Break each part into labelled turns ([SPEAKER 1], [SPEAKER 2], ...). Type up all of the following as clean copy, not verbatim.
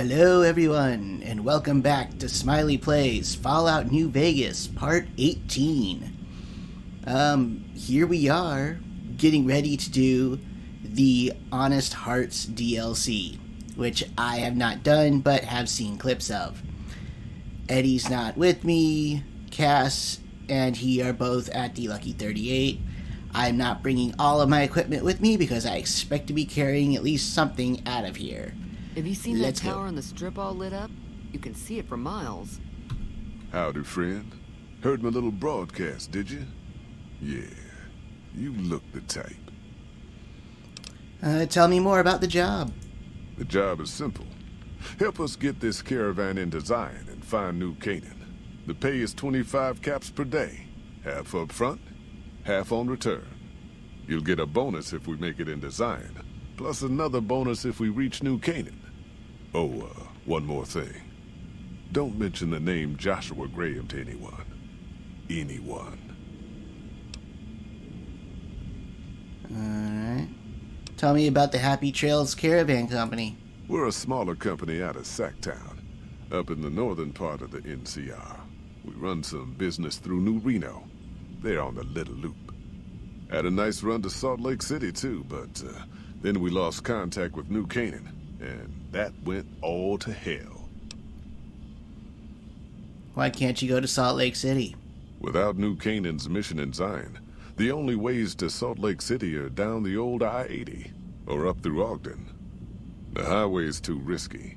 [SPEAKER 1] Hello everyone, and welcome back to Smiley Plays Fallout New Vegas, Part 18. Here we are, getting ready to do the Honest Hearts DLC, which I have not done, but have seen clips of. Eddie's not with me, Cass and he are both at the Lucky 38. I'm not bringing all of my equipment with me because I expect to be carrying at least something out of here.
[SPEAKER 2] Have you seen that tower on the strip all lit up? You can see it for miles.
[SPEAKER 3] Howdy, friend. Heard my little broadcast, did you? Yeah, you look the type.
[SPEAKER 1] Tell me more about the job.
[SPEAKER 3] The job is simple. Help us get this caravan in design and find New Canaan. The pay is 25 caps per day. Half up front, half on return. You'll get a bonus if we make it in design, plus another bonus if we reach New Canaan. Oh, one more thing. Don't mention the name Joshua Graham to anyone. Anyone.
[SPEAKER 1] Alright. Tell me about the Happy Trails Caravan Company.
[SPEAKER 3] We're a smaller company out of Sacktown, up in the northern part of the NCR. We run some business through New Reno. They're on the Little Loop. Had a nice run to Salt Lake City, too, but then we lost contact with New Canaan, and that went all to hell.
[SPEAKER 1] Why can't you go to Salt Lake City?
[SPEAKER 3] Without New Canaan's mission in Zion, the only ways to Salt Lake City are down the old I-80, or up through Ogden. The highway's too risky.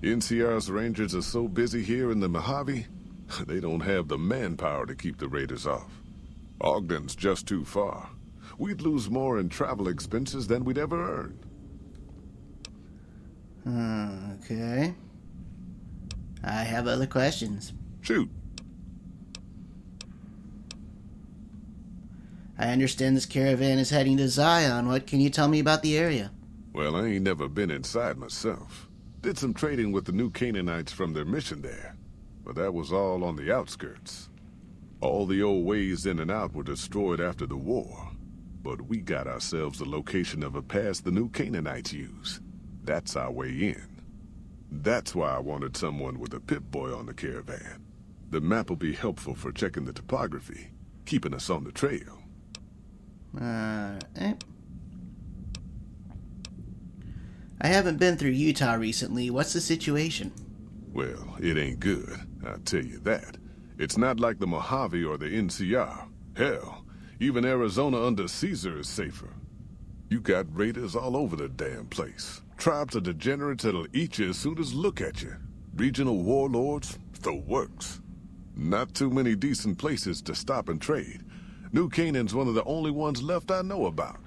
[SPEAKER 3] NCR's rangers are so busy here in the Mojave, they don't have the manpower to keep the raiders off. Ogden's just too far. We'd lose more in travel expenses than we'd ever earn.
[SPEAKER 1] Okay. I have other questions.
[SPEAKER 3] Shoot.
[SPEAKER 1] I understand this caravan is heading to Zion. What can you tell me about the area?
[SPEAKER 3] Well, I ain't never been inside myself. Did some trading with the New Canaanites from their mission there. But that was all on the outskirts. All the old ways in and out were destroyed after the war. But we got ourselves the location of a pass the New Canaanites use. That's our way in. That's why I wanted someone with a Pip-Boy on the caravan. The map will be helpful for checking the topography, keeping us on the trail.
[SPEAKER 1] I haven't been through Utah recently. What's the situation?
[SPEAKER 3] Well, it ain't good, I'll tell you that. It's not like the Mojave or the NCR. Hell, even Arizona under Caesar is safer. You got raiders all over the damn place. Tribes of degenerates that'll eat you as soon as look at you. Regional warlords, the works. Not too many decent places to stop and trade. New Canaan's one of the only ones left I know about.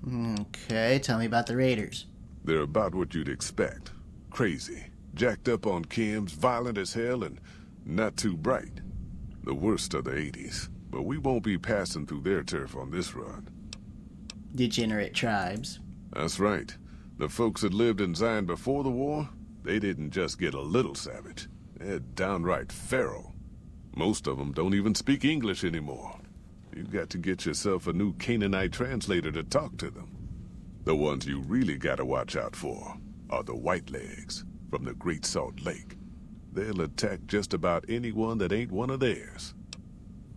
[SPEAKER 1] Okay, tell me about the raiders.
[SPEAKER 3] They're about what you'd expect. Crazy, jacked up on chems, violent as hell, and not too bright. The worst of the 80s, but we won't be passing through their turf on this run.
[SPEAKER 1] Degenerate tribes.
[SPEAKER 3] That's right. The folks that lived in Zion before the war, they didn't just get a little savage. They're downright feral. Most of them don't even speak English anymore. You've got to get yourself a new Canaanite translator to talk to them. The ones you really gotta watch out for are the Whitelegs from the Great Salt Lake. They'll attack just about anyone that ain't one of theirs.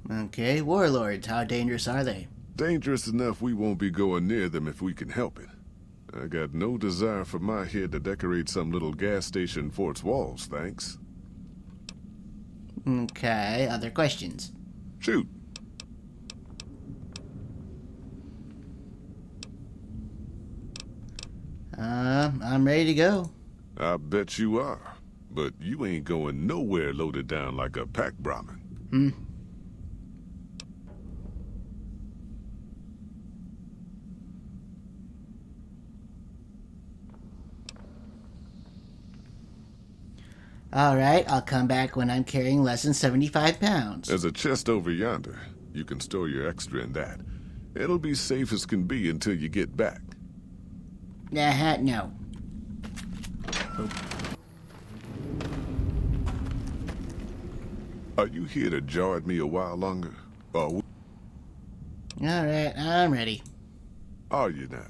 [SPEAKER 1] Okay, warlords, how dangerous are they?
[SPEAKER 3] Dangerous enough we won't be going near them if we can help it. I got no desire for my head to decorate some little gas station fort's walls, thanks.
[SPEAKER 1] Okay, other questions?
[SPEAKER 3] Shoot.
[SPEAKER 1] I'm ready to go.
[SPEAKER 3] I bet you are. But you ain't going nowhere loaded down like a pack Brahmin.
[SPEAKER 1] Alright, I'll come back when I'm carrying less than 75 pounds.
[SPEAKER 3] There's a chest over yonder. You can store your extra in that. It'll be safe as can be until you get back.
[SPEAKER 1] No.
[SPEAKER 3] Are you here to jar at me a while longer?
[SPEAKER 1] Alright, I'm ready.
[SPEAKER 3] Are you now?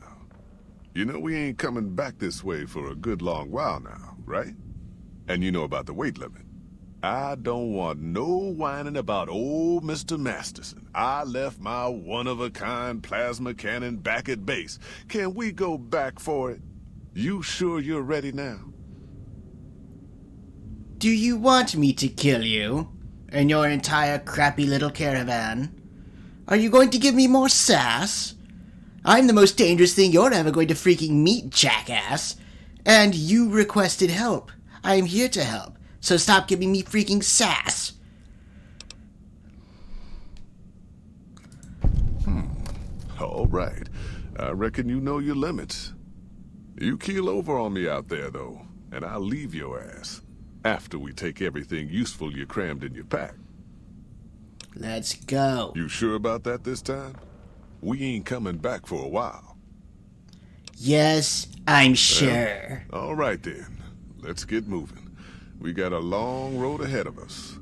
[SPEAKER 3] You know we ain't coming back this way for a good long while now, right? And you know about the weight limit. I don't want no whining about old Mr. Masterson. I left my one-of-a-kind plasma cannon back at base. Can we go back for it? You sure you're ready now?
[SPEAKER 1] Do you want me to kill you? And your entire crappy little caravan? Are you going to give me more sass? I'm the most dangerous thing you're ever going to freaking meet, jackass. And you requested help. I am here to help. So stop giving me freaking sass.
[SPEAKER 3] All right. I reckon you know your limits. You keel over on me out there, though, and I'll leave your ass after we take everything useful you crammed in your pack.
[SPEAKER 1] Let's go.
[SPEAKER 3] You sure about that this time? We ain't coming back for a while.
[SPEAKER 1] Yes, I'm sure.
[SPEAKER 3] All right, then. Let's get moving. We got a long road ahead of us.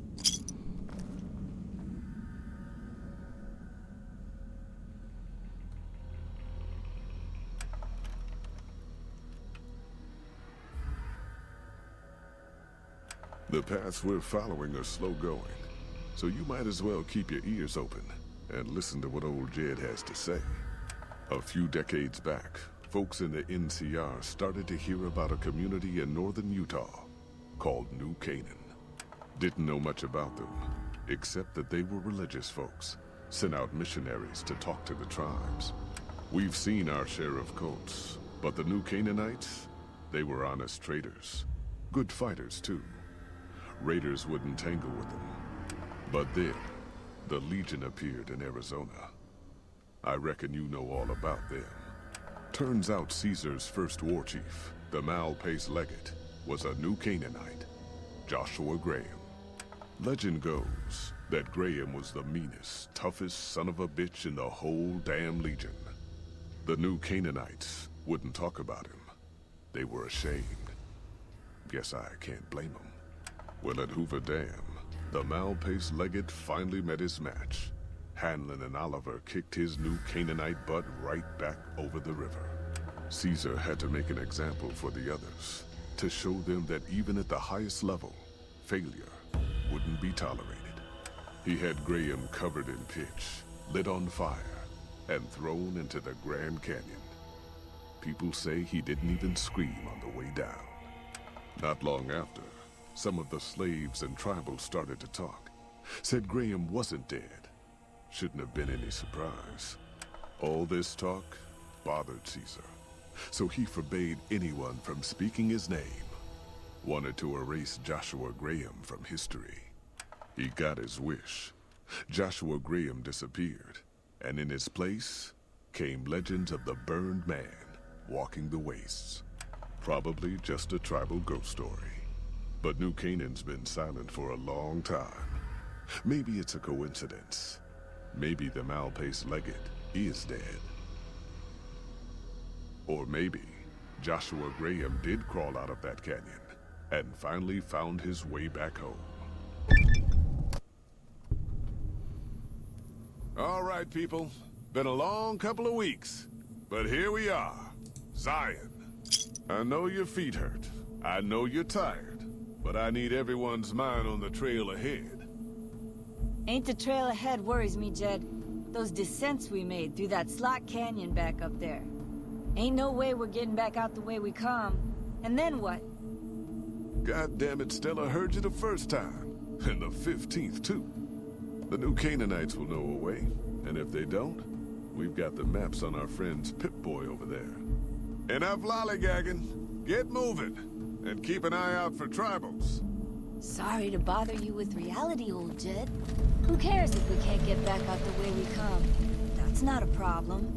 [SPEAKER 3] The paths we're following are slow going, so you might as well keep your ears open and listen to what old Jed has to say. A few decades back, folks in the NCR started to hear about a community in northern Utah called New Canaan. Didn't know much about them, except that they were religious folks, sent out missionaries to talk to the tribes. We've seen our share of cults, but the New Canaanites, they were honest traders. Good fighters, too. Raiders wouldn't tangle with them. But then, the Legion appeared in Arizona. I reckon you know all about them. Turns out Caesar's first war chief, the Malpace Legate, was a New Canaanite, Joshua Graham. Legend goes that Graham was the meanest, toughest son of a bitch in the whole damn Legion. The New Canaanites wouldn't talk about him. They were ashamed. Guess I can't blame them. Well, at Hoover Dam, the Malpace Legate finally met his match. Hanlon and Oliver kicked his New Canaanite butt right back over the river. Caesar had to make an example for the others, to show them that even at the highest level, failure wouldn't be tolerated. He had Graham covered in pitch, lit on fire, and thrown into the Grand Canyon. People say he didn't even scream on the way down. Not long after, some of the slaves and tribals started to talk. Said Graham wasn't dead. Shouldn't have been any surprise. All this talk bothered Caesar, so he forbade anyone from speaking his name. Wanted to erase Joshua Graham from history. He got his wish. Joshua Graham disappeared, and in his place came legends of the burned man walking the wastes. Probably just a tribal ghost story. But New Canaan's been silent for a long time. Maybe it's a coincidence. Maybe the Malpace Legate is dead. Or maybe Joshua Graham did crawl out of that canyon and finally found his way back home. All right, people. Been a long couple of weeks, but here we are. Zion. I know your feet hurt. I know you're tired, but I need everyone's mind on the trail ahead.
[SPEAKER 4] Ain't the trail ahead worries me, Jed. Those descents we made through that slot canyon back up there. Ain't no way we're getting back out the way we come. And then what?
[SPEAKER 3] God damn it, Stella heard you the first time. And the 15th, too. The New Canaanites will know a way. And if they don't, we've got the maps on our friend's Pip-Boy over there. Enough lollygagging. Get moving. And keep an eye out for tribals.
[SPEAKER 4] Sorry to bother you with reality, old Jed. Who cares if we can't get back out the way we come? That's not a problem.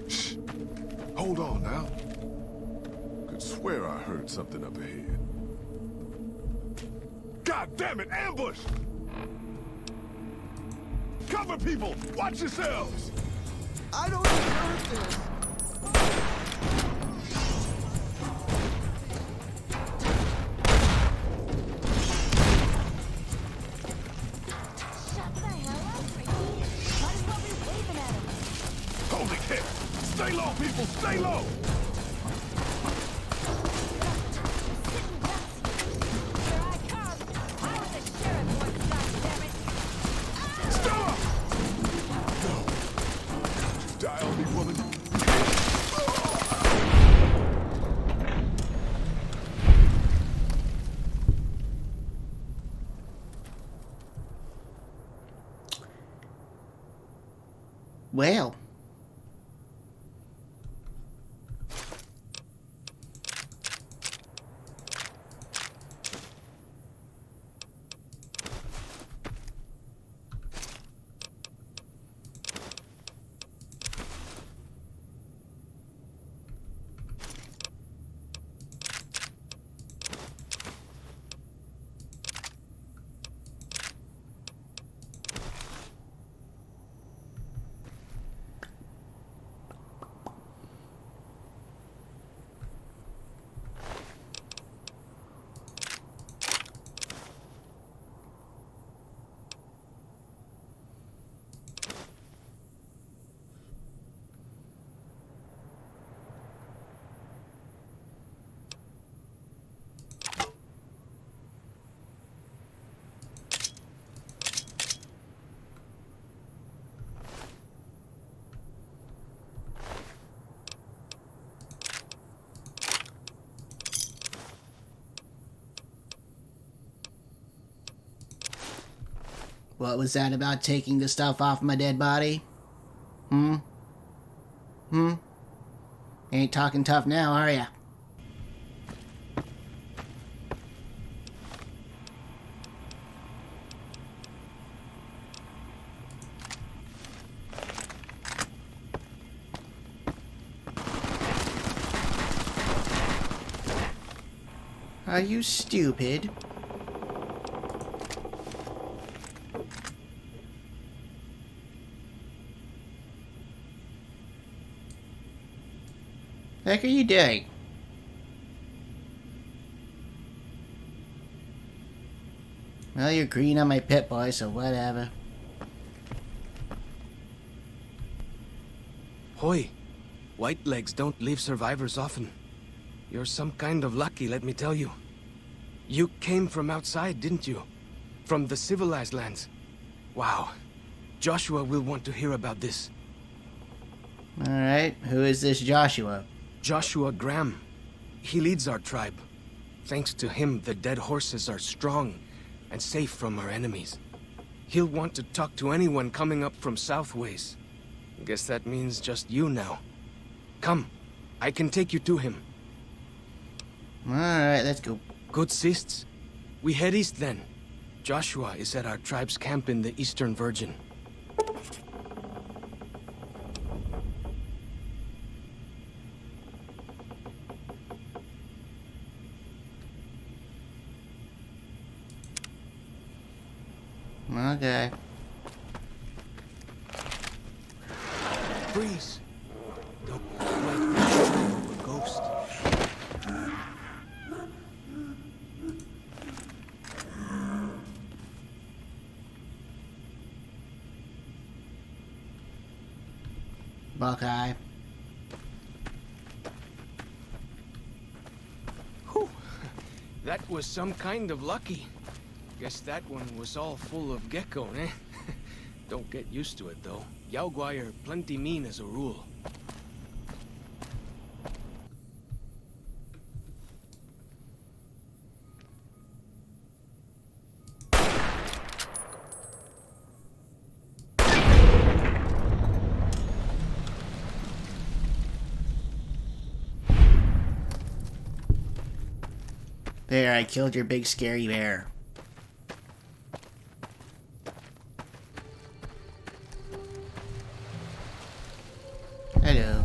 [SPEAKER 3] Shh. Hold on now. Could swear I heard something up ahead. God damn it, ambush! Cover people! Watch yourselves!
[SPEAKER 5] I don't deserve this!
[SPEAKER 3] Stay low, people! Stay low! Stop! Die on me, woman.
[SPEAKER 1] Well. What was that about taking the stuff off my dead body? Ain't talking tough now, are ya? Are you stupid? Heck are you doing? Well, you're green on my pit, boy, so whatever.
[SPEAKER 6] Hoy, white legs don't leave survivors often. You're some kind of lucky, let me tell you. You came from outside, didn't you? From the civilized lands. Wow. Joshua will want to hear about this.
[SPEAKER 1] Alright, who is this Joshua?
[SPEAKER 6] Joshua Graham. He leads our tribe. Thanks to him, the dead horses are strong and safe from our enemies. He'll want to talk to anyone coming up from Southways. Guess that means just you now. Come, I can take you to him.
[SPEAKER 1] Alright, let's go.
[SPEAKER 6] Good sists. We head east then. Joshua is at our tribe's camp in the Eastern Virgin.
[SPEAKER 1] Okay.
[SPEAKER 6] Freeze! Don't let me a ghost.
[SPEAKER 1] Buckeye.
[SPEAKER 6] Whew. That was some kind of lucky. Guess that one was all full of gecko, eh? Don't get used to it, though. Yaoguai are plenty mean as a rule.
[SPEAKER 1] There, I killed your big scary bear. Hello.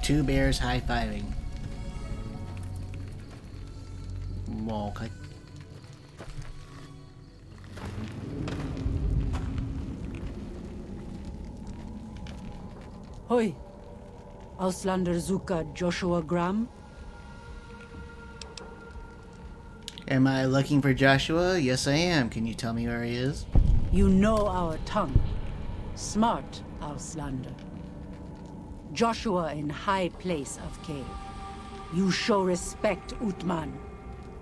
[SPEAKER 1] Two bears high-fiving. Okay.
[SPEAKER 7] Hoi. Auslander Zuka Joshua Graham?
[SPEAKER 1] Am I looking for Joshua? Yes, I am. Can you tell me where he is?
[SPEAKER 7] You know our tongue. Smart, Auslander. Joshua in high place of cave. You show respect, Utman.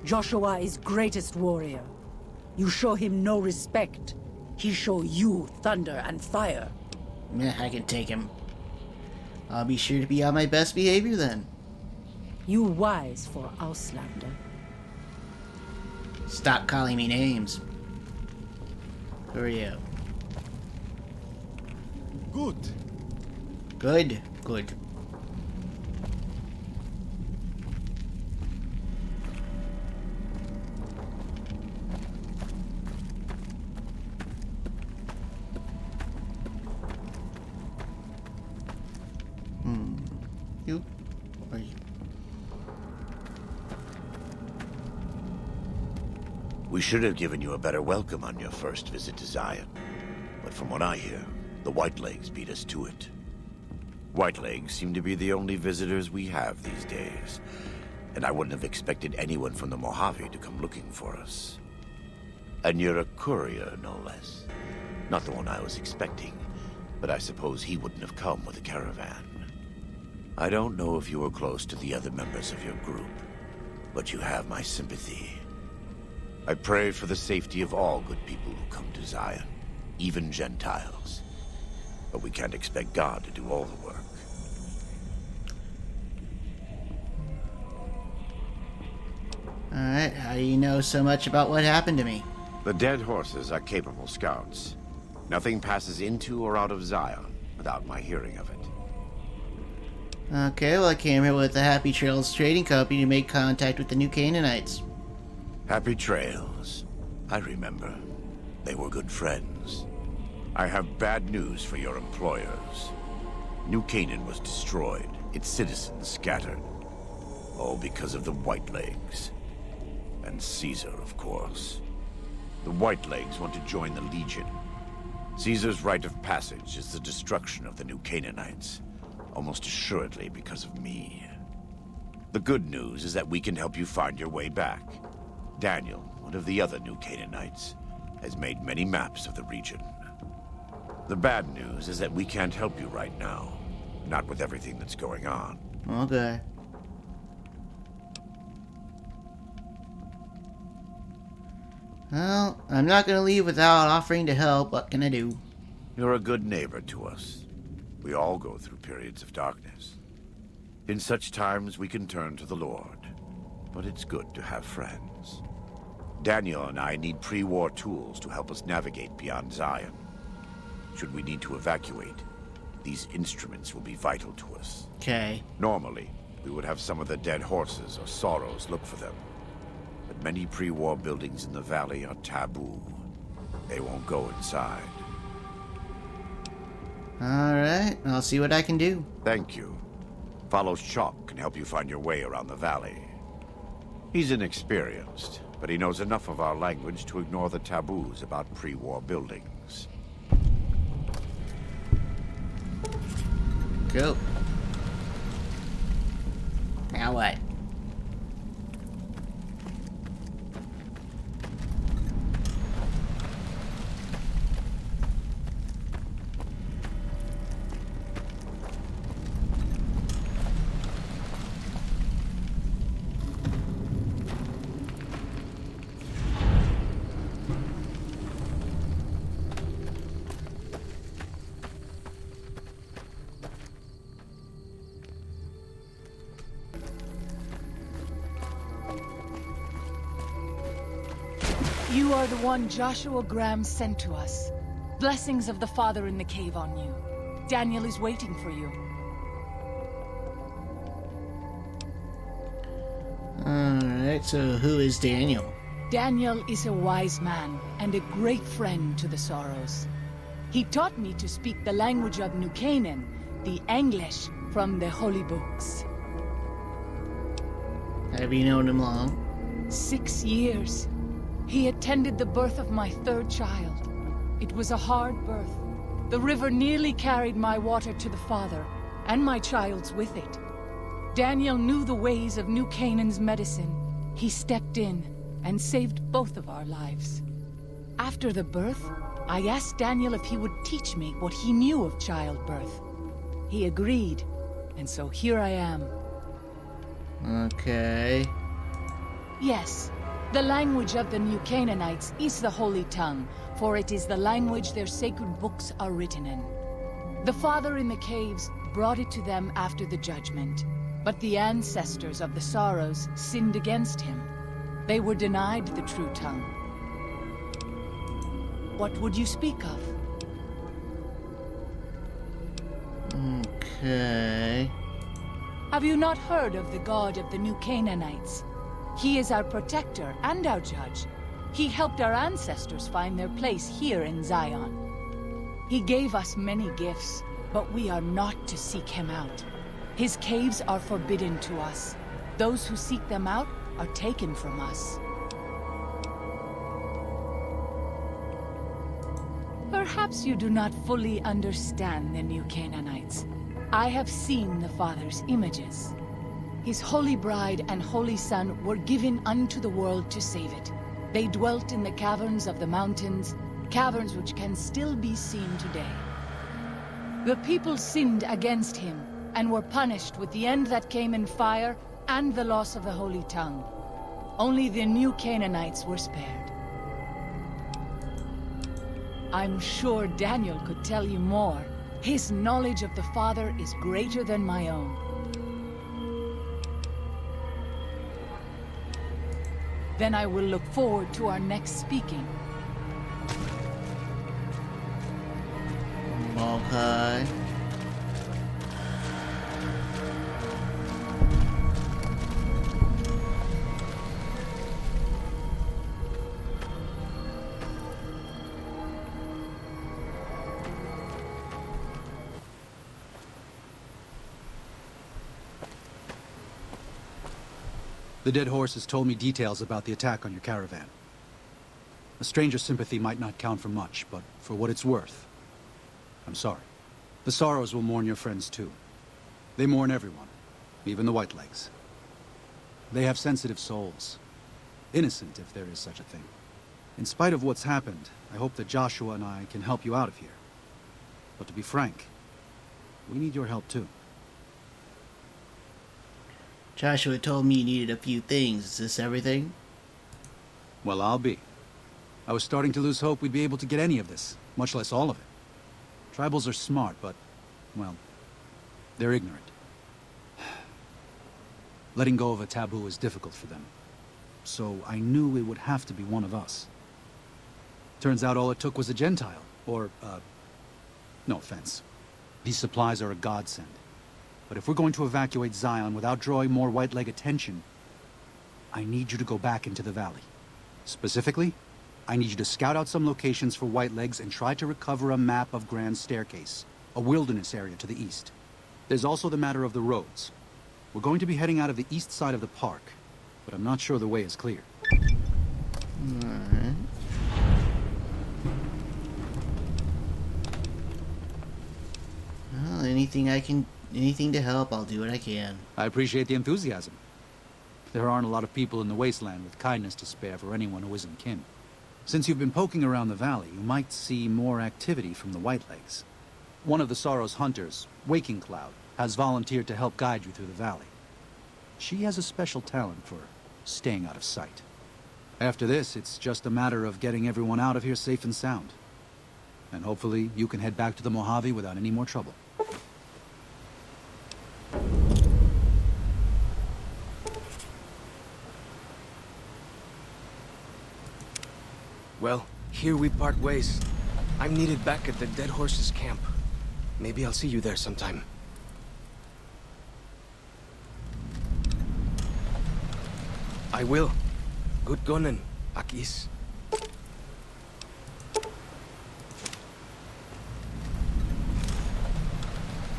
[SPEAKER 7] Joshua is greatest warrior. You show him no respect. He show you thunder and fire.
[SPEAKER 1] Meh, I can take him. I'll be sure to be on my best behavior then.
[SPEAKER 7] You wise for Auslander.
[SPEAKER 1] Stop calling me names. Who are you?
[SPEAKER 5] Good.
[SPEAKER 1] Good, good. You? Or you?
[SPEAKER 8] We should have given you a better welcome on your first visit to Zion. But from what I hear, the Whitelegs beat us to it. Whitelegs seem to be the only visitors we have these days. And I wouldn't have expected anyone from the Mojave to come looking for us. And you're a courier, no less. Not the one I was expecting, but I suppose he wouldn't have come with a caravan. I don't know if you were close to the other members of your group, but you have my sympathy. I pray for the safety of all good people who come to Zion, even Gentiles. But we can't expect God to do all the work.
[SPEAKER 1] Alright, how do you know so much about what happened to me?
[SPEAKER 8] The dead horses are capable scouts. Nothing passes into or out of Zion without my hearing of it.
[SPEAKER 1] Okay, well I came here with the Happy Trails Trading Company to make contact with the New Canaanites.
[SPEAKER 8] Happy Trails. I remember. They were good friends. I have bad news for your employers. New Canaan was destroyed, its citizens scattered. All because of the Whitelegs. And Caesar, of course. The Whitelegs want to join the Legion. Caesar's rite of passage is the destruction of the New Canaanites. Almost assuredly because of me. The good news is that we can help you find your way back. Daniel, one of the other New Canaanites, has made many maps of the region. The bad news is that we can't help you right now. Not with everything that's going on.
[SPEAKER 1] Okay. Well, I'm not gonna leave without offering to help. What can I do?
[SPEAKER 8] You're a good neighbor to us. We all go through periods of darkness. In such times, we can turn to the Lord. But it's good to have friends. Daniel and I need pre-war tools to help us navigate beyond Zion. Should we need to evacuate, these instruments will be vital to us.
[SPEAKER 1] Okay.
[SPEAKER 8] Normally, we would have some of the dead horses or sorrows look for them. But many pre-war buildings in the valley are taboo. They won't go inside.
[SPEAKER 1] Alright, I'll see what I can do.
[SPEAKER 8] Thank you. Follow Chalk can help you find your way around the valley. He's inexperienced, but he knows enough of our language to ignore the taboos about pre-war buildings.
[SPEAKER 1] Go. Now what?
[SPEAKER 9] You are the one Joshua Graham sent to us. Blessings of the Father in the cave on you. Daniel is waiting for you.
[SPEAKER 1] Alright, so who is Daniel?
[SPEAKER 9] Daniel is a wise man and a great friend to the Sorrows. He taught me to speak the language of New Canaan, the English from the holy books.
[SPEAKER 1] Have you known him long?
[SPEAKER 9] 6 years. He attended the birth of my third child. It was a hard birth. The river nearly carried my water to the father, and my child's with it. Daniel knew the ways of New Canaan's medicine. He stepped in and saved both of our lives. After the birth, I asked Daniel if he would teach me what he knew of childbirth. He agreed, and so here I am.
[SPEAKER 1] Okay.
[SPEAKER 9] Yes, the language of the New Canaanites is the Holy Tongue, for it is the language their sacred books are written in. The Father in the caves brought it to them after the judgment, but the ancestors of the Sorrows sinned against him. They were denied the true tongue. What would you speak of?
[SPEAKER 1] Okay.
[SPEAKER 9] Have you not heard of the God of the New Canaanites? He is our protector and our judge. He helped our ancestors find their place here in Zion. He gave us many gifts, but we are not to seek him out. His caves are forbidden to us. Those who seek them out are taken from us. Perhaps you do not fully understand the New Canaanites. I have seen the Father's images. His holy bride and holy son were given unto the world to save it. They dwelt in the caverns of the mountains, caverns which can still be seen today. The people sinned against him, and were punished with the end that came in fire and the loss of the holy tongue. Only the New Canaanites were spared. I'm sure Daniel could tell you more. His knowledge of the Father is greater than my own. Then I will look forward to our next speaking.
[SPEAKER 1] Okay.
[SPEAKER 10] The dead horse has told me details about the attack on your caravan. A stranger's sympathy might not count for much, but for what it's worth, I'm sorry. The Sorrows will mourn your friends too. They mourn everyone, even the Whitelegs. They have sensitive souls. Innocent, if there is such a thing. In spite of what's happened, I hope that Joshua and I can help you out of here. But to be frank, we need your help too.
[SPEAKER 1] Joshua told me you needed a few things. Is this everything?
[SPEAKER 10] Well, I'll be. I was starting to lose hope we'd be able to get any of this, much less all of it. Tribals are smart, but, well, they're ignorant. Letting go of a taboo is difficult for them. So I knew it would have to be one of us. Turns out all it took was a Gentile, or, no offense. These supplies are a godsend. But if we're going to evacuate Zion without drawing more Whiteleg attention, I need you to go back into the valley. Specifically, I need you to scout out some locations for Whitelegs and try to recover a map of Grand Staircase, a wilderness area to the east. There's also the matter of the roads. We're going to be heading out of the east side of the park, but I'm not sure the way is clear.
[SPEAKER 1] Alright. Well, anything to help, I'll do what I can.
[SPEAKER 10] I appreciate the enthusiasm. There aren't a lot of people in the wasteland with kindness to spare for anyone who isn't kin. Since you've been poking around the valley, you might see more activity from the Whitelegs. One of the Sorrow's hunters, Waking Cloud, has volunteered to help guide you through the valley. She has a special talent for staying out of sight. After this, it's just a matter of getting everyone out of here safe and sound. And hopefully you can head back to the Mojave without any more trouble.
[SPEAKER 6] Well, here we part ways. I'm needed back at the Dead Horse's camp. Maybe I'll see you there sometime. I will. Good gunnin', Akis.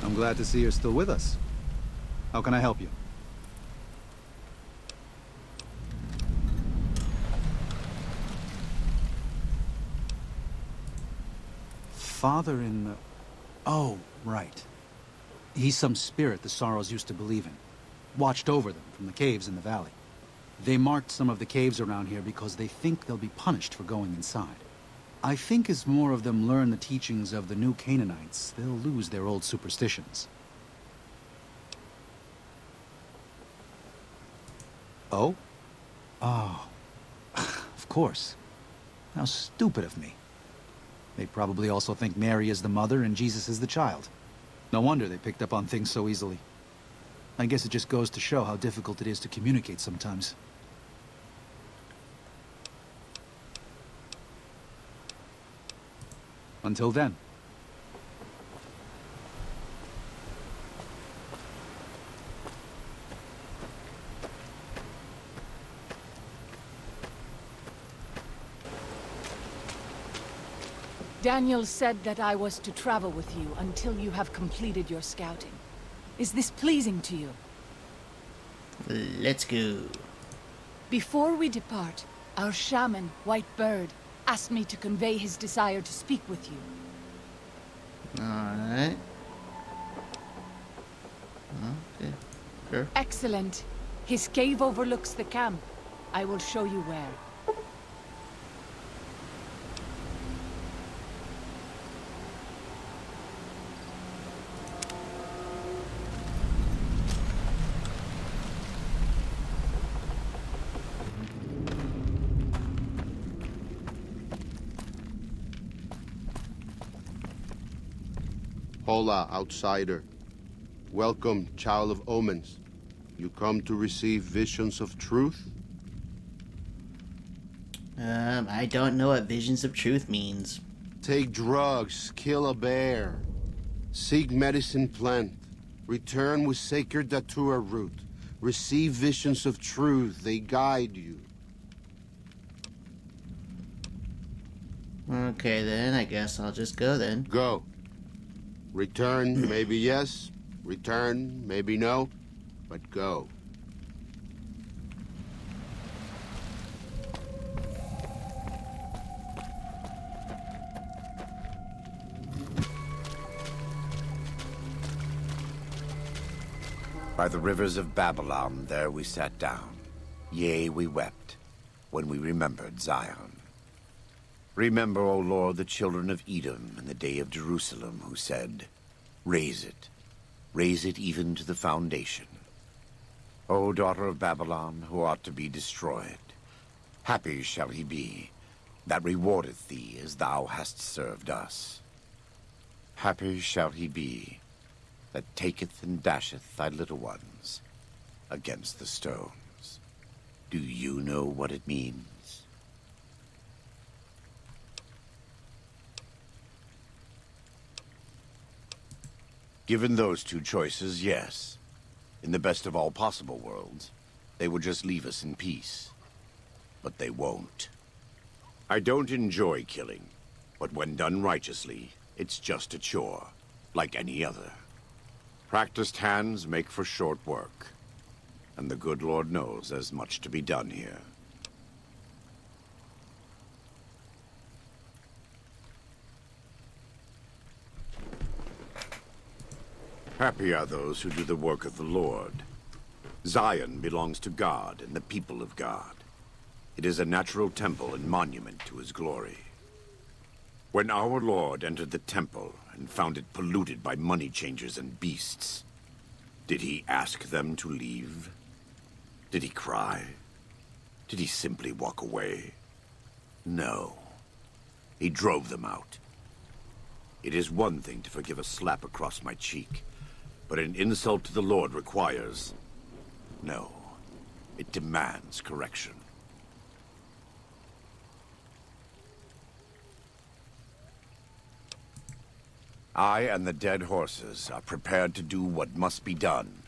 [SPEAKER 10] I'm glad to see you're still with us. How can I help you? Father in the... Oh, right. He's some spirit the Sorrows used to believe in. Watched over them from the caves in the valley. They marked some of the caves around here because they think they'll be punished for going inside. I think as more of them learn the teachings of the new Canaanites, they'll lose their old superstitions. Oh? Oh. Of course. How stupid of me. They probably also think Mary is the mother and Jesus is the child. No wonder they picked up on things so easily. I guess it just goes to show how difficult it is to communicate sometimes. Until then.
[SPEAKER 9] Daniel said that I was to travel with you until you have completed your scouting. Is this pleasing to you?
[SPEAKER 1] Let's go.
[SPEAKER 9] Before we depart, our shaman, White Bird, asked me to convey his desire to speak with you.
[SPEAKER 1] Alright. Okay, sure.
[SPEAKER 9] Excellent. His cave overlooks the camp. I will show you where.
[SPEAKER 11] Hola, outsider. Welcome, child of omens. You come to receive visions of truth?
[SPEAKER 1] I don't know what visions of truth means.
[SPEAKER 11] Take drugs, kill a bear. Seek medicine plant. Return with sacred datura root. Receive visions of truth, they guide you.
[SPEAKER 1] Okay then, I guess I'll just go then.
[SPEAKER 11] Go. Return, maybe yes. Return, maybe no. But go.
[SPEAKER 8] By the rivers of Babylon, there we sat down. Yea, we wept, when we remembered Zion. Remember, O Lord, the children of Edom in the day of Jerusalem, who said, raise it even to the foundation. O daughter of Babylon, who ought to be destroyed, happy shall he be that rewardeth thee as thou hast served us. Happy shall he be that taketh and dasheth thy little ones against the stones. Do you know what it means? Given those two choices, yes. In the best of all possible worlds, they would just leave us in peace. But they won't. I don't enjoy killing, but when done righteously, it's just a chore, like any other. Practiced hands make for short work, and the good Lord knows there's much to be done here. Happy are those who do the work of the Lord. Zion belongs to God and the people of God. It is a natural temple and monument to his glory. When our Lord entered the temple and found it polluted by money changers and beasts, did he ask them to leave? Did he cry? Did he simply walk away? No. He drove them out. It is one thing to forgive a slap across my cheek, but an insult to the Lord requires... no. It demands correction. I and the dead horses are prepared to do what must be done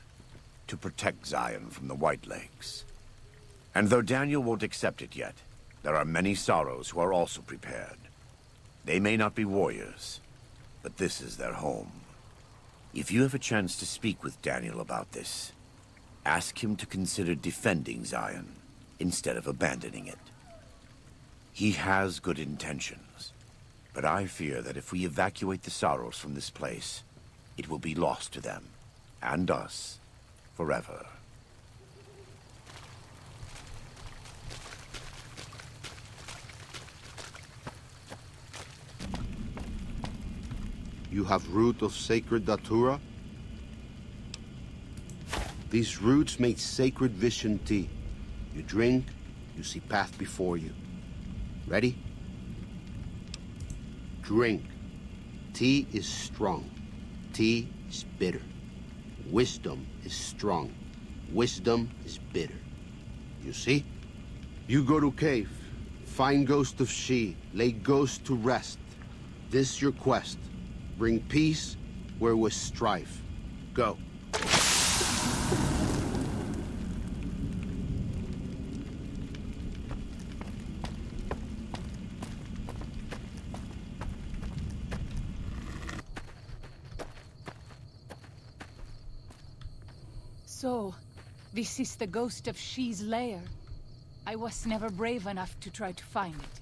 [SPEAKER 8] to protect Zion from the White Lakes. And though Daniel won't accept it yet, there are many sorrows who are also prepared. They may not be warriors, but this is their home. If you have a chance to speak with Daniel about this, ask him to consider defending Zion instead of abandoning it. He has good intentions, but I fear that if we evacuate the sorrows from this place, it will be lost to them, and us, forever.
[SPEAKER 11] You have root of sacred datura? These roots make sacred vision tea. You drink, you see path before you. Ready? Drink. Tea is strong. Tea is bitter. Wisdom is strong. Wisdom is bitter. You see? You go to cave. Find ghost of she. Lay ghost to rest. This your quest. Bring peace where was strife. Go.
[SPEAKER 9] So, this is the ghost of She's lair. I was never brave enough to try to find it.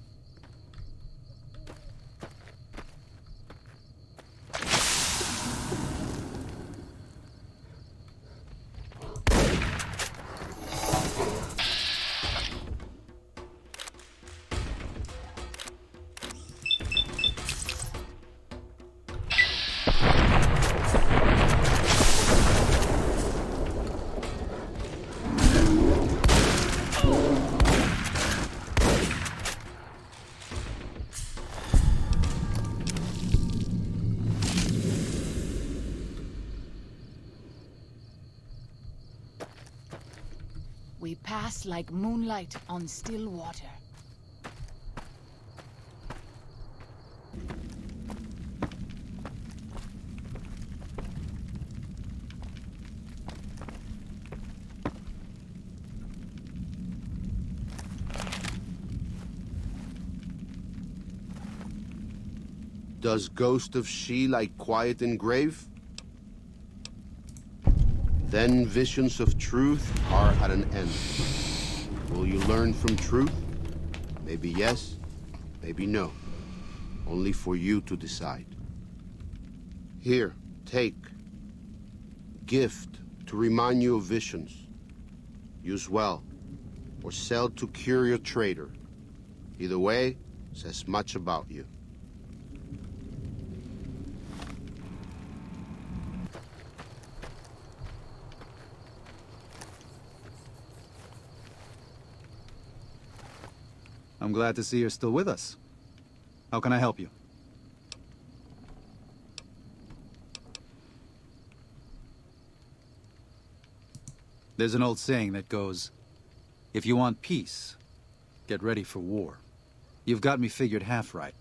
[SPEAKER 9] We pass like moonlight on still water.
[SPEAKER 11] Does ghost of she like quiet in grave? Then visions of truth are at an end. Will you learn from truth? Maybe yes, maybe no. Only for you to decide. Here, take. Gift to remind you of visions. Use well, or sell to curious trader. Either way, says much about you.
[SPEAKER 10] I'm glad to see you're still with us. How can I help you? There's an old saying that goes, if you want peace, get ready for war. You've got me figured half right.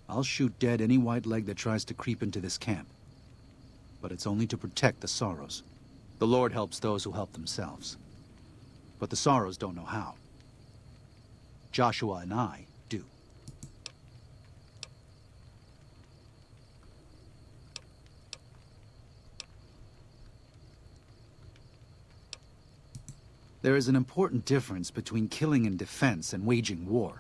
[SPEAKER 10] I'll shoot dead any white leg that tries to creep into this camp. But it's only to protect the Sorrows. The Lord helps those who help themselves. But the Sorrows don't know how. Joshua and I do. There is an important difference between killing in defense and waging war.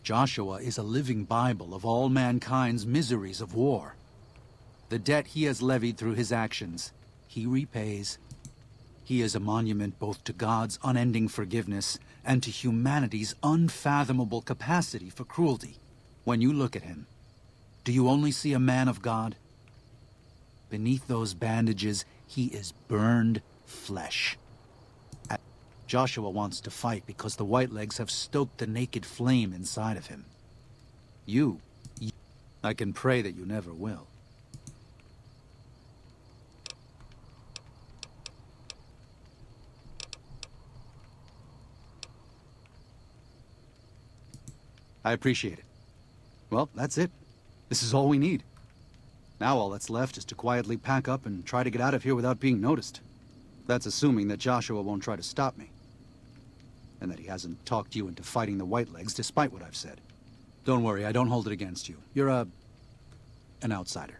[SPEAKER 10] Joshua is a living Bible of all mankind's miseries of war. The debt he has levied through his actions, he repays. He is a monument both to God's unending forgiveness and to humanity's unfathomable capacity for cruelty. When you look at him, do you only see a man of God? Beneath those bandages, he is burned flesh. Joshua wants to fight because the Whitelegs have stoked the naked flame inside of him. I can pray that you never will. I appreciate it. Well, that's it. This is all we need. Now all that's left is to quietly pack up and try to get out of here without being noticed. That's assuming that Joshua won't try to stop me. And that he hasn't talked you into fighting the Whitelegs despite what I've said. Don't worry, I don't hold it against you. You're an outsider.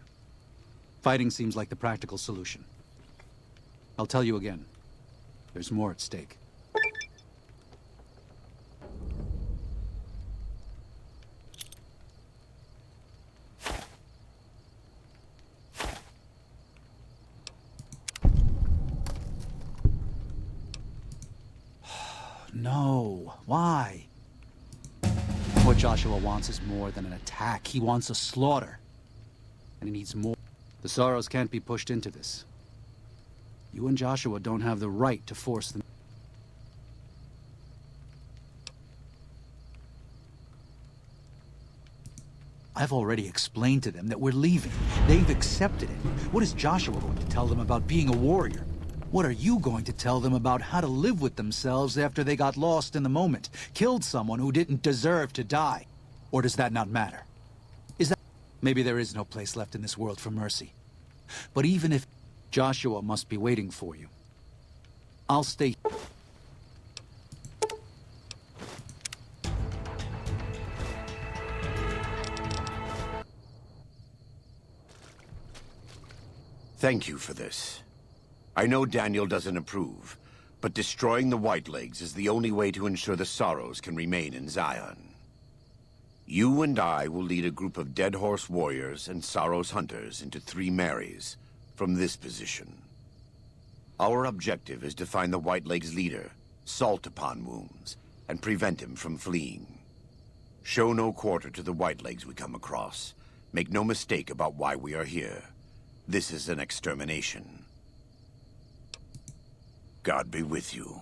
[SPEAKER 10] Fighting seems like the practical solution. I'll tell you again. There's more at stake. No. Why? What Joshua wants is more than an attack. He wants a slaughter. And he needs more. The Sorrows can't be pushed into this. You and Joshua don't have the right to force them. I've already explained to them that we're leaving. They've accepted it. What is Joshua going to tell them about being a warrior? What are you going to tell them about how to live with themselves after they got lost in the moment, killed someone who didn't deserve to die? Or does that not matter? Is that... Maybe there is no place left in this world for mercy. But even if... Joshua must be waiting for you. I'll stay...
[SPEAKER 8] Thank you for this. I know Daniel doesn't approve, but destroying the Whitelegs is the only way to ensure the Sorrows can remain in Zion. You and I will lead a group of Dead Horse warriors and Sorrows hunters into 3 Marys from this position. Our objective is to find the Whitelegs leader, salt upon wounds, and prevent him from fleeing. Show no quarter to the Whitelegs we come across. Make no mistake about why we are here. This is an extermination. God be with you.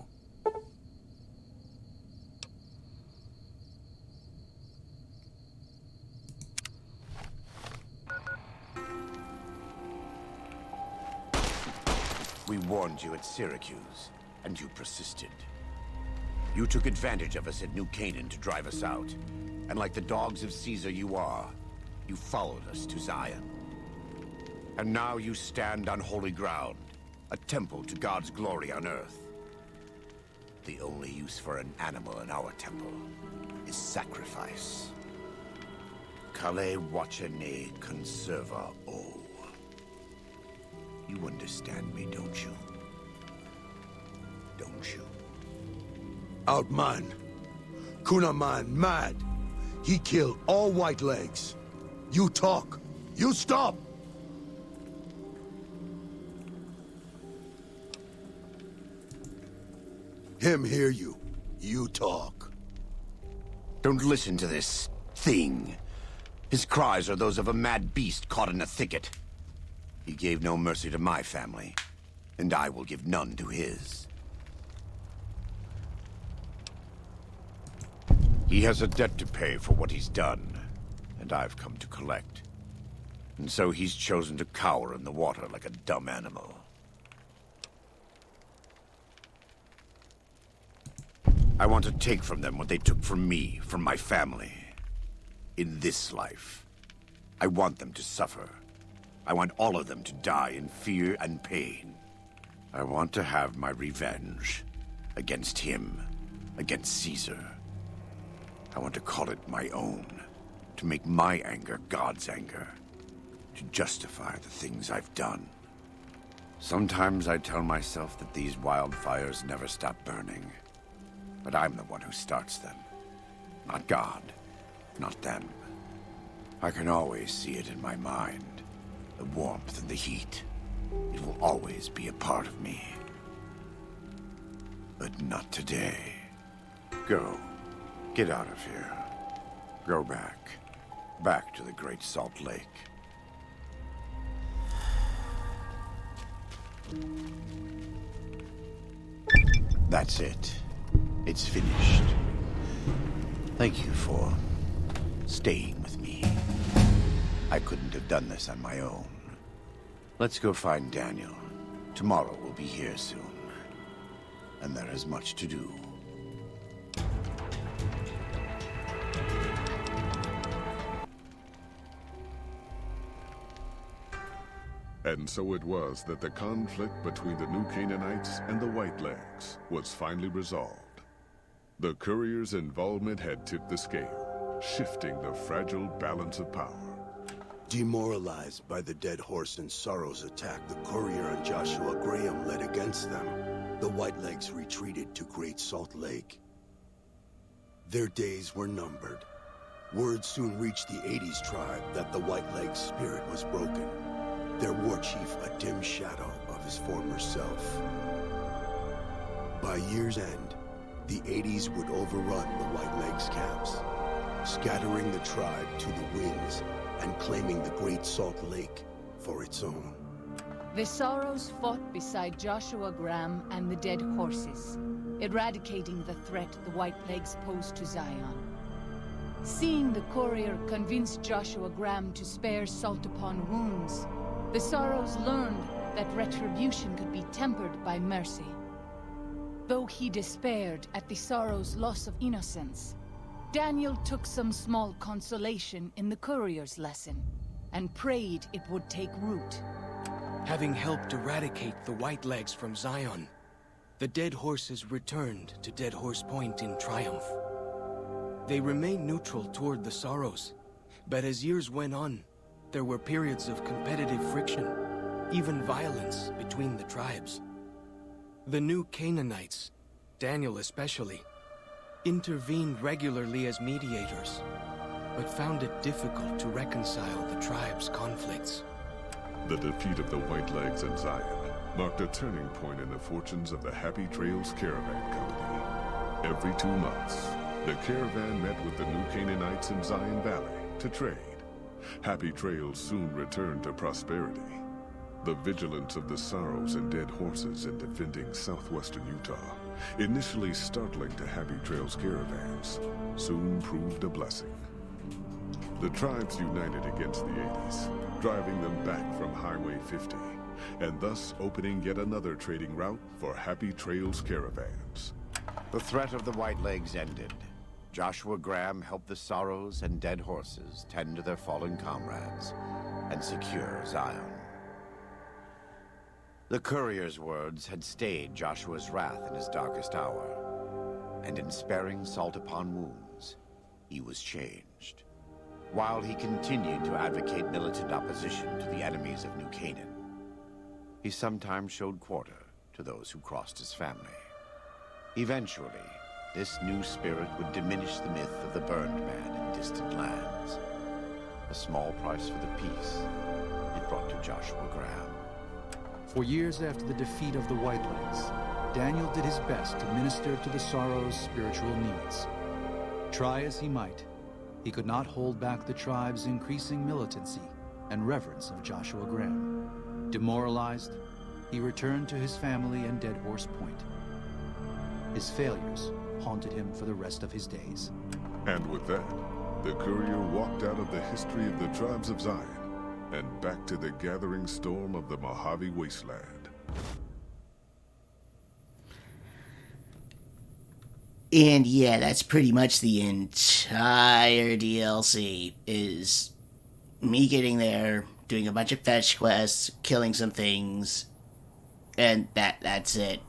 [SPEAKER 8] We warned you at Syracuse, and you persisted. You took advantage of us at New Canaan to drive us out, and like the dogs of Caesar you are, you followed us to Zion. And now you stand on holy ground, a temple to God's glory on earth. The only use for an animal in our temple is sacrifice. Kale wachene conserva o. You understand me, don't you? Don't you?
[SPEAKER 12] Outman. Kunaman mad. He killed all Whitelegs. You talk. You stop! Him hear you. You talk.
[SPEAKER 8] Don't listen to this thing. His cries are those of a mad beast caught in a thicket. He gave no mercy to my family, and I will give none to his. He has a debt to pay for what he's done, and I've come to collect. And so he's chosen to cower in the water like a dumb animal. I want to take from them what they took from me, from my family. In this life. I want them to suffer. I want all of them to die in fear and pain. I want to have my revenge. Against him. Against Caesar. I want to call it my own. To make my anger God's anger. To justify the things I've done. Sometimes I tell myself that these wildfires never stop burning. But I'm the one who starts them. Not God. Not them. I can always see it in my mind. The warmth and the heat. It will always be a part of me. But not today. Go. Get out of here. Go back. Back to the Great Salt Lake. That's it. It's finished. Thank you for staying with me. I couldn't have done this on my own. Let's go find Daniel. Tomorrow we'll be here soon. And there is much to do.
[SPEAKER 3] And so it was that the conflict between the New Canaanites and the Whitelegs was finally resolved. The courier's involvement had tipped the scale, shifting the fragile balance of power.
[SPEAKER 12] Demoralized by the Dead Horse and Sorrow's attack the courier and Joshua Graham led against them, the Whitelegs retreated to Great Salt Lake. Their days were numbered. Word soon reached the 80s tribe that the Whitelegs' spirit was broken. Their war chief a dim shadow of his former self. By year's end, the 80s would overrun the Whitelegs' camps. scattering the tribe to the winds and claiming the Great Salt Lake for its own.
[SPEAKER 9] The Sorrows fought beside Joshua Graham and the Dead Horses, eradicating the threat the Whitelegs posed to Zion. Seeing the courier convinced Joshua Graham to spare Salt upon Wounds, the Sorrows learned that retribution could be tempered by mercy. Though he despaired at the Sorrows' loss of innocence, Daniel took some small consolation in the courier's lesson, and prayed it would take root.
[SPEAKER 6] Having helped eradicate the Whitelegs from Zion, the Dead Horses returned to Dead Horse Point in triumph. They remained neutral toward the Sorrows, but as years went on, there were periods of competitive friction, even violence between the tribes. The new Canaanites, Daniel especially, intervened regularly as mediators, but found it difficult to reconcile the tribe's conflicts.
[SPEAKER 3] The defeat of the Whitelegs in Zion marked a turning point in the fortunes of the Happy Trails Caravan Company. Every 2 months, the caravan met with the new Canaanites in Zion Valley to trade. Happy Trails soon returned to prosperity. The vigilance of the Sorrows and Dead Horses in defending southwestern Utah, initially startling to Happy Trails caravans, soon proved a blessing. The tribes united against the 80s, driving them back from Highway 50, and thus opening yet another trading route for Happy Trails caravans.
[SPEAKER 8] The threat of the Whitelegs ended. Joshua Graham helped the Sorrows and Dead Horses tend to their fallen comrades and secure Zion. The courier's words had stayed Joshua's wrath in his darkest hour, and in sparing Salt upon Wounds, he was changed. While he continued to advocate militant opposition to the enemies of New Canaan, he sometimes showed quarter to those who crossed his family. Eventually, this new spirit would diminish the myth of the burned man in distant lands. A small price for the peace it brought to Joshua Graham.
[SPEAKER 10] For years after the defeat of the Whitelegs, Daniel did his best to minister to the Sorrows' spiritual needs. Try as he might, he could not hold back the tribe's increasing militancy and reverence of Joshua Graham. Demoralized, he returned to his family in Dead Horse Point. His failures haunted him for the rest of his days.
[SPEAKER 3] And with that, the courier walked out of the history of the tribes of Zion and back to the gathering storm of the Mojave Wasteland.
[SPEAKER 1] And yeah, that's pretty much the entire DLC, is me getting there, doing a bunch of fetch quests, killing some things, and that's it.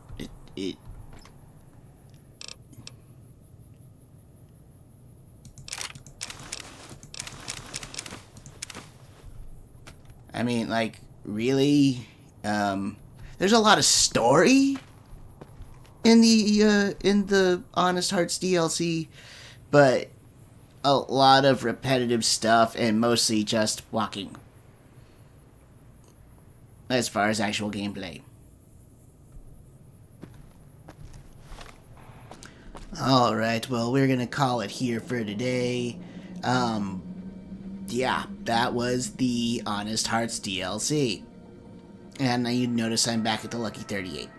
[SPEAKER 1] I mean, like, really? There's a lot of story in the Honest Hearts DLC, but a lot of repetitive stuff and mostly just walking as far as actual gameplay. Alright, well, we're gonna call it here for today. Yeah, that was the Honest Hearts DLC. And you notice I'm back at the Lucky 38.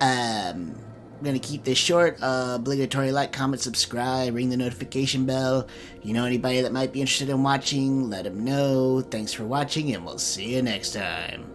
[SPEAKER 1] I'm gonna keep this short. Obligatory like, comment, subscribe, ring the notification bell. You know anybody that might be interested in watching, let them know. Thanks for watching, and we'll see you next time.